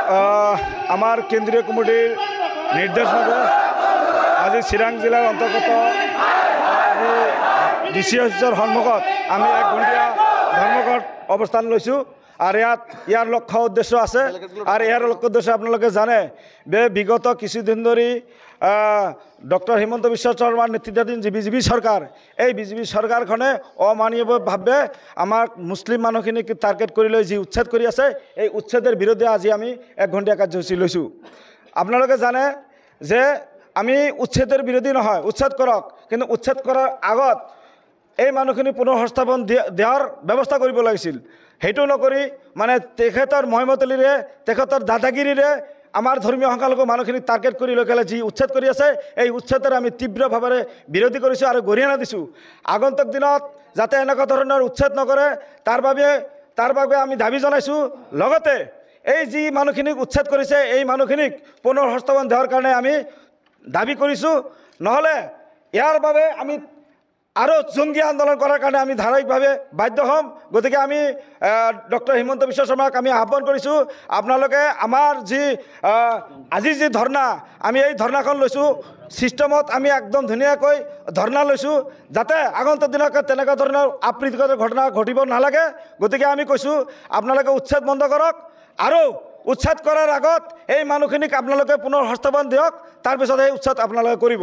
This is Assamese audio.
আমাৰ কেন্দ্ৰীয় কমিটিৰ নিৰ্দেশ মতে আজি চিৰাং জিলাৰ অন্তৰ্গত ডিচি অফিচৰ সন্মুখত আমি 1 ঘণ্টীয়া ধৰ্মঘট অৱস্থান লৈছোঁ। আর ইয়ার লক্ষ্য উদ্দেশ্য আছে। আর ইয়ার লক্ষ্য উদ্দেশ্য আপনারা জানে বিগত কিছুদিন ধরে ডক্টর হিমন্ত বিশ্ব শর্মার নেতৃত্বাধীন যে বিজেপি সরকার, এই বিজেপি সরকারখনে অমানৱীয়ভাৱে আমাৰ মুসলিম মানুহখিনিক টাৰ্গেট কৰে লৈ যি উচ্ছেদ কৰে আছে, এই উচ্ছেদেৰ বিৰুদ্ধে আজি আমি 1 ঘণ্টীয়া কাৰ্যসূচী লৈছোঁ। আপনাৰা জানে যে আমি উচ্ছেদেৰ বিৰোধী নহয়, উচ্ছেদ কৰক, কিন্তু উচ্ছেদ কৰাৰ আগত এই মানুহখিনি পুনৰ সংস্থাপন দেওয়াৰ ব্যবস্থা কৰিব লাগিছিল। সেইটো নকৰি মানে তেখেতৰ মহমতলিৰে তেখেতৰ দাদাগিৰিৰে আমাৰ ধৰ্মীয় সংখ্যালঘু মানুহখিনিক টাৰ্গেট কৰি লৈ পেলাই যি উচ্ছেদ কৰি আছে, এই উচ্ছেদৰ আমি তীব্ৰভাৱে বিৰোধী কৰিছোঁ আৰু গৰিহণা দিছোঁ। আগন্তুক দিনত যাতে এনেকুৱা ধৰণৰ উচ্ছেদ নকৰে তাৰ বাবে আমি দাবী জনাইছোঁ। লগতে এই যি মানুহখিনিক উচ্ছেদ কৰিছে, এই মানুহখিনিক পুনৰ সংস্থাপন দেওয়াৰ কাৰণে আমি দাবী কৰিছোঁ। নহ'লে ইয়াৰ বাবে আমি আরও জঙ্গী আন্দোলন করার কারণে আমি ধারাবাহিকভাবে বাধ্য হম। গতিকে আমি ডক্টর হিমন্ত বিশ্ব শর্মাক আমি আহ্বান কৰিছোঁ, আপোনালোকে আমাৰ যি আজি যি ধৰ্ণা, আমি এই ধৰ্ণাখন লৈছোঁ সিস্টেমত আমি একদম ধুনীয়াকৈ ধৰ্ণা লৈছোঁ, যাতে আগন্তুক দিনত তেনেকুৱা ধৰণৰ অপ্ৰীতিকৰ ঘটনা ঘটিব নালাগে। গতিকে আমি কৈছোঁ আপোনালোকে উচ্ছেদ বন্ধ কৰক, আৰু উচ্ছেদ কৰাৰ আগত এই মানুহখিনিক আপোনালোকে পুনৰ সংস্থাপন দিয়ক, তাৰপিছত এই উচ্ছেদ আপোনালোকে কৰিব।